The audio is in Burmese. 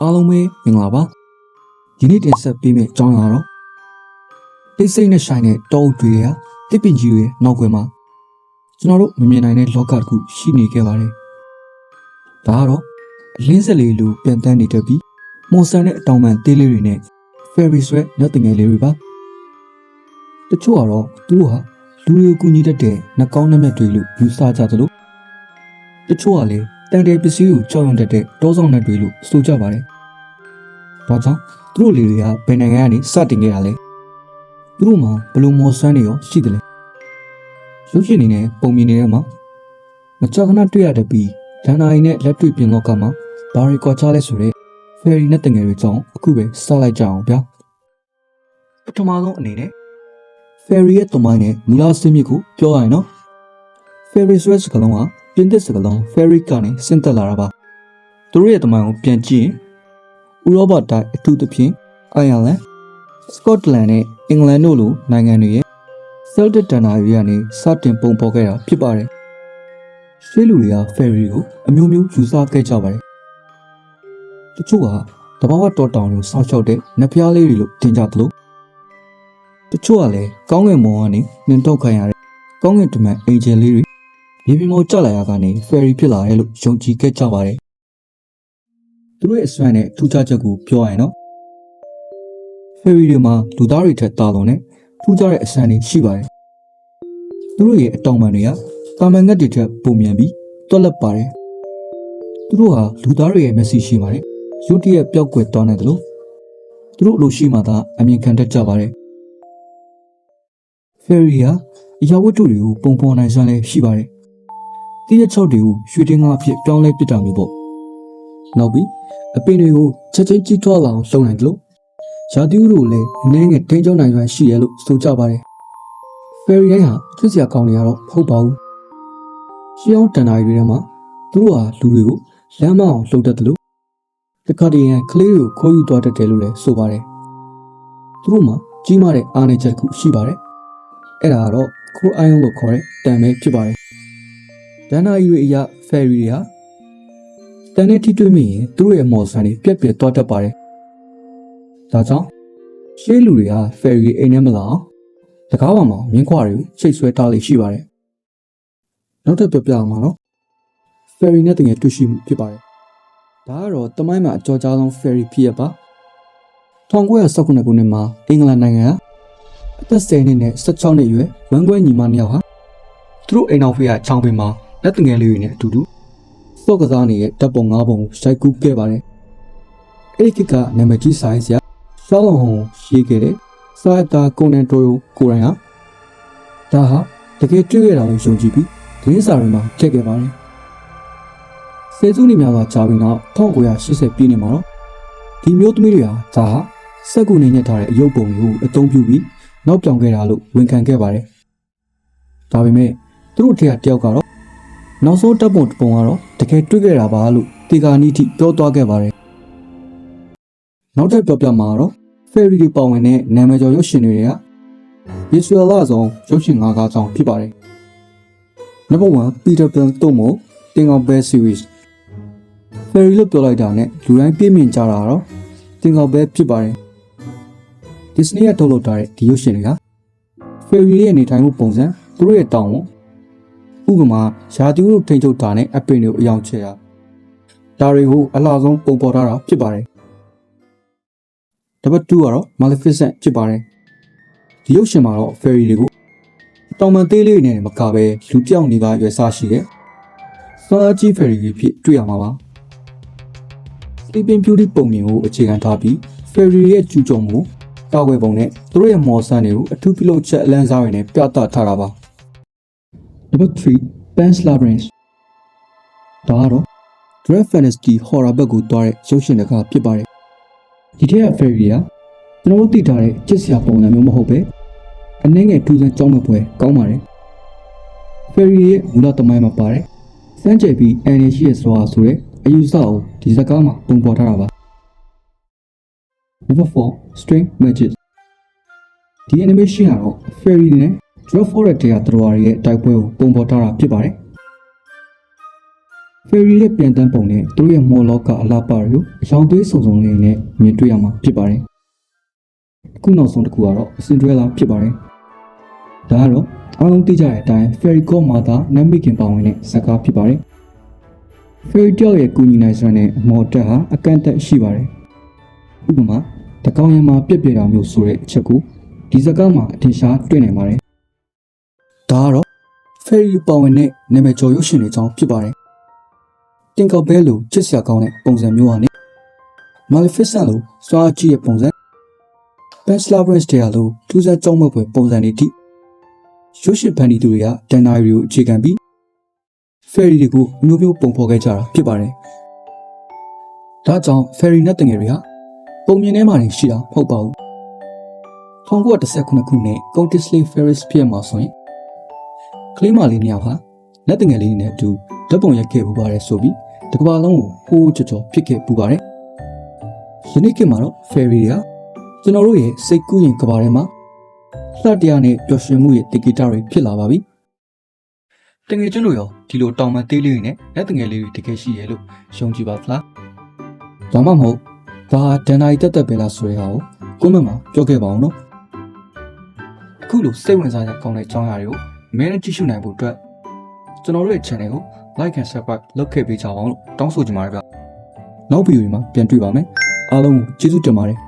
အားလုံးပဲမင်္ဂလာပါဒီနေ့တင်ဆက်ပေးမယ့်အကြောင်းအရာတော့တိတ်ဆိတ်နဲ့ဆိုင်တဲ့တောအုပ်တွေဟာတစ်ပင်ကြီးတွေနောက်ွယ်မှာကျွန်တော်တို့မမြင်နိုင်တဲ့လောကတစ်ခုရှိနေခဲ့ပါတယ်ဒါကတော့အလင်းဆက်လေးလိုပြန်တန်းနေတတ်ပြီးမော်ဆန်တဲ့အတောင်ပံသေးလေးတွေနဲ့ fairy ဆွဲလက်တင်ငယ်လေးတွေပါတချို့ကတော့သူတို့ဟာလူတွေကိုကူညီတတ်တဲ့နှကောင်းနှမျက်တွေလို့ယူဆကြသလိုတချို့ကလည်းတန်တဲ့ပစ္စည်းကိုကြောက်ရွံ့တတ်တဲ့တောဆောင်နှက်တွေလို့ဆိုကြပါတယ်။ဒါကြောင့်သူတို့လေတွေကဘယ်နိုင်ငံကနေစတင်ခဲ့တာလဲ။သူတို့မှာဘယ်လိုမော်ဆန်းတွေရောရှိတယ်လဲ။ရုပ်ရှင်တွေနဲ့ပုံမြင်နေတဲ့မှာမကြာခဏတွေ့ရတဲ့ပြီးဒန်နာရီနဲ့လက်တွေ့ပြင်လောကမှာဘာတွေကွာခြားလဲဆိုတဲ့ fairy နဲ့တငယ်တွေကြောင့်အခုပဲစလိုက်ကြအောင်ဗျာ။ပထမဆုံးအနေနဲ့ fairy ရဲ့တမိုင်းနဲ့မူလစင်းမြစ်ကိုပြောရရင်နော်။ fairy ဆိုတဲ့စကားလုံးကပြင်သစ်စကားလုံး fairy ကနေဆင့်သက်လာတာပါ။သူတို့ရဲ့တမိုင်းကိုပြန်ကြည့်ရင်ဥရောပတိုင်းအထူးသဖြင့်အိုင်ယာလန်၊စကော့တလန်နဲ့အင်္ဂလန်တို့လိုနိုင်ငံတွေရဲ့ Celtic တန်တာတွေကနေစတင်ပုံပေါ်ခဲ့တာဖြစ်ပါတယ်။ရှေးလူတွေက fairy ကိုအမျိုးမျိုးယူဆခဲ့ကြပါတယ်။တချို့ကတဘာဝတော်တောင်တွေကိုစောင့်ရှောက်တဲ့နတ်ဖျားလေးတွေလို့ထင်ကြသလိုတချို့ကလည်းကောင်းကင်ဘုံကနေနှင်ထုတ်ခံရတဲ့ကောင်းကင်တမန်အင်ဂျယ်လေးတွေမြေပြင်ပေါ်ကျလာရကနေ fairy ဖြစ်လာတယ်လို့ယုံကြည်ခဲ့ကြပါတယ်။သူတို့ရဲ့အစွမ်းနဲ့ထူးခြားချက်ကိုပြောရရင်တော့ fairy တွေမှာလူသားတွေထက်သာလွန်တဲ့ထူးခြားတဲ့အစွမ်းတွေရှိပါတယ်။သူတို့ရဲ့အတောင်ပံတွေကတာမန်ငတ်တွေထက်ပိုမြန်ပြီးတွက်လက်ပါတယ်။သူတို့ဟာလူသားတွေရဲ့မျက်စိရှိပါတယ်။ရုတ်တရက်ပျောက်ကွယ်သွားနိုင်တယ်လို့သူတို့လိုရှိမှသာအမြင်ခံတတ်ကြပါတယ်။ fairy ဟာအရာဝတ္ထုတွေကိုပုံဖော်နိုင်စွမ်းလည်းရှိပါတယ်။တည့်ရချောက်တွေကိုရွှေတင်းကားအဖြစ်ပြောင်းလဲပစ်တာမျိုးပေါ့။နောက်ပြီးအပင်တွေကိုချက်ချင်းကြီးထွားလာအောင်လုပ်နိုင်တယ်လို့ရာသီဥတုကိုလည်းအနည်းငယ်ထိန်းချုပ်နိုင်စွမ်းရှိရလို့ဆိုကြပါတယ်။ fairy တိုင်းဟာချစ်စရာကောင်းနေရတော့မဟုတ်ပါဘူး။ရှေးအောင်တန်တာတွေထဲမှာသူတို့ဟာလူတွေကိုလမ်းမအောင်လှုပ်တတ်တယ်လို့တခါတည်းရန်ကလေးတွေကိုခိုးယူသွားတတ်တယ်လို့လည်းဆိုပါတယ်။သူတို့မှာကြီးမားတဲ့အားနည်းချက်တစ်ခုရှိပါတယ်။အဲ့ဒါကတော့ခိုးအိုင်းလို့ခေါ်တဲ့တန်ပဲဖြစ်ပါတယ်။ဒန်နာရီတွေအရာ fairy တွေဟာတန်နဲ့ထိတွေ့မိရင်သူတို့ရဲ့မော်ဆန်တွေပြက်ပြက်သွားတတ်ပါတယ်။ဒါကြောင့်ရှေးလူတွေက fairy အိမ်ထဲမလာအောင်တကားပေါ်မှာမြင်းခွာတွေကိုချိတ်ဆွဲထားလေရှိပါတယ်။နောက်ထပ်ပြောပြအောင်ပါနော်။ fairy နဲ့တကယ်တွေ့ရှိမှုဖြစ်ပါတယ်။ဒါကတော့တမိုင်းမှာအကြောကြားဆုံး fairy ဖြစ်ရပါ1919ခုနှစ်မှာအင်္ဂလန်နိုင်ငံကအသက်10နှစ်နဲ့16နှစ်အရွယ်ဝမ်းကွဲညီမနှစ်ယောက်ဟာသူတို့အိမ်နောက်ဖေးကချောင်းပင်မှာလက်တငယ်လေးတွေနဲ့အတူတူစော့ကစားနေတဲ့ဓာတ်ပုံ၅ပုံကိုရိုက်ကူးခဲ့ပါတယ်။အဲဒီခေတ်ကနာမည်ကြီးစာရေးဆရာရှောင်းလုံးဟုံရေးခဲ့တဲ့စာရတာကွန်နန်တိုယိုကိုရိုင်းဟာဒါဟာတကယ်တွေ့ခဲ့တာလို့ယုံကြည်ပြီးသတင်းစာတွေမှာထည့်ခဲ့ပါတယ်။ဆယ်စုနှစ်များစွာကြာပြီးနောက်1980ပြည့်နှစ်မှာတော့ဒီမျိုးသမီးတွေဟာဒါဟာစက်ကူနေညက်ထားတဲ့အယုတ်ပုံကိုအသုံးပြုပြီးနောက်ပြောင်ခဲ့တာလို့ဝန်ခံခဲ့ပါတယ်။ဒါပေမဲ့သူတို့ထဲကတယောက်ကတော့နောက်ဆုံးတပ်ပုံတစ်ပုံကတော့တကယ်တွေ့ခဲ့တာပါလို့တေဂာနီထိပြောသွားခဲ့ပါတယ်။နောက်ထပ်ပြောပြမှာတော့ fairy တွေပါဝင်တဲ့နာမည်ကျော်ရုပ်ရှင်တွေကယေရှုအလာဆောင်ရုပ်ရှင်၅ကားကြောင့်ဖြစ်ပါတယ်။ Number 1 Peter Pan တို့မို့တင်ကောင်ဘဲ series fairy လို့ပြောလိုက်တာနဲ့လူတိုင်းပြည့်မြင်ကြတာတော့တင်ကောင်ဘဲဖြစ်ပါတယ်။ Disney ကထုတ်လုပ်ထားတဲ့ဒီရုပ်ရှင်တွေက fairy ရဲ့နေထိုင်မှုပုံစံသူတို့ရဲ့တောင်းဝန်ဥပမာရာသီဥတုထိန်းချုပ်တာနဲ့အပင်တွေကိုအယောင်ချဲတာဒါတွေကိုအလှဆုံးပုံပေါ်ထားတာဖြစ်ပါတယ်။ Number 2ကတော့ Maleficent ဖြစ်ပါတယ်။ဒီရုပ်ရှင်မှာတော့ fairy တွေကိုတောင်ပံသေးလေးနဲ့မကပဲလူပြောင်နေပါရွယ်စားရှိတဲ့စွမ်းအားကြီး fairy တွေဖြစ်တွေ့ရမှာပါ။ Sleeping Beauty ပုံမြင်ကိုအခြေခံထားပြီး fairy ရဲ့ကျူးကျော်မှုကာကွယ်ပုံနဲ့သူတို့ရဲ့မော်ဆန်တွေကိုအထူးပြုလုပ်ချက်အလန့်စားတွေနဲ့ပြသထားတာပါ။ Number 3 Pan's Labyrinth ဒါကတော့ Dread Fantasy Horror ဘက်ကိုတွားတဲ့ရုပ်ရှင်တစ်ကားဖြစ်ပါတယ်။ဒီထက်က fairy ကကျွန်တော်တို့သိထားတဲ့ချစ်စရာပုံစံမျိုးမဟုတ်ပဲအနည်းငယ်ထူးဆန်းကြောင်းမဲ့ပွဲကောင်းပါတယ်။ fairy ရဲ့မူလတမိုင်းမှာပါတယ်။စမ်းကြယ်ပြီးအန်ရရှိရဲ့စွာဆိုတဲ့အယူဆကိုဒီဇာတ်ကားမှာပုံပေါ်ထားတာပါ။ Number 4 Strange Magic ဒီ animation ကတော့ fairy နဲ့ Dread Forest တဲ့တရားတော်ရဲ့တိုက်ပွဲကိုပုံပေါ်ထားတာဖြစ်ပါတယ် ferry ရဲ့ပြန်တန်းပုံနဲ့သူတို့ရဲ့မော်လောကအလားပါတွေကိုအယောင်သွေးစုံစုံလေးနဲ့မြင်တွေ့ရမှာဖြစ်ပါတယ်အခုနောက်ဆုံးတစ်ခုကတော့ Cinderella ဖြစ်ပါတယ်ဒါကတော့အားလုံးသိကြတဲ့အတိုင်း fairy godmother နတ်မိခင်ပါဝင်တဲ့ဇာတ်ကားဖြစ်ပါတယ် fairy tale ရဲ့ကူညီနိုင်စွမ်းနဲ့အမော်တက်ဟာအကန့်အသတ်ရှိပါတယ်ဥပမာတကောင်ရံမှာပြက်ပြတာမျိုးဆိုတဲ့အချက်ကိုဒီဇာတ်ကားမှာအထင်ရှားတွေ့နိုင်ပါတယ်ဒါကတော့ fairy ပါဝင်တဲ့နာမည်ကျော်ရုပ်ရှင်တွေအကြောင်းဖြစ်ပါတယ်တင်ကောက်ဘဲလိုချစ်စရာကောင်းတဲ့ပုံစံမျိုးဟာနဲ့ Maleficent လိုစွာကြည့်ရဲ့ပုံစံ Bachelor Prince တရားလိုထူးဆန်းကြောင်းမဲ့ဖွယ်ပုံစံတွေတိရုပ်ရှင်ဖန်တီးသူတွေကဒန်နာရီကိုအခြေခံပြီး fairy တွေကိုမျိုးမျိုးပုံဖော်ခဲ့ကြတာဖြစ်ပါတယ်ဒါကြောင့် fairy နဲ့တငယ်တွေဟာပုံမြင်ထဲမှာရှိတာမဟုတ်ပါဘူး1919ခုနှစ် Coldsley Ferris ဖြစ်မှာဆိုရင်ကလေးမလေးနှစ်ယောက်ဟာလက်တငယ်လေးနဲ့အတူဓာတ်ပုံရိုက်ခဲ့ပူပါတယ်ဆိုပြီးတစ်ကမ္ဘာလုံးကိုဟိုးကြော်ဖြစ်ခဲ့ပူပါတယ်ယနေ့ခေတ်မှာတော့ fairy တွေကကျွန်တော်တို့ရဲ့စိတ်ကူးရင်ကမ္ဘာထဲမှာလှတရားနဲ့ပျော်ရွှင်မှုရဲ့တက္ကီတာတွေဖြစ်လာပါပြီတငယ်ချင်းတို့ရောဒီလိုတောင်ပန်သေးလေးတွေနဲ့လက်တငယ်လေးတွေတကယ်ရှိရဲ့လို့ယုံကြည်ပါသလားဒါမှမဟုတ်ဒါဒန်နာရီတက်ပဲလားဆိုတဲ့ဟာကိုကွန်မန့်မှာပြောခဲ့ပါအောင်နော်အခုလိုစိတ်ဝင်စားကြကောင်းတဲ့အကြောင်းအရာတွေကိုအများနဲ့ကြည့်ရှုနိုင်ဖို့အတွက်ကျွန်တော်တို့ရဲ့ channel ကို like and subscribe လုပ်ခဲ့ပေးကြအောင်လို့တောင်းဆိုချင်ပါတယ်ဗျနောက်ဗီဒီယိုတွေမှာပြန်တွေ့ပါမယ်အားလုံးကိုကျေးဇူးတင်ပါတယ်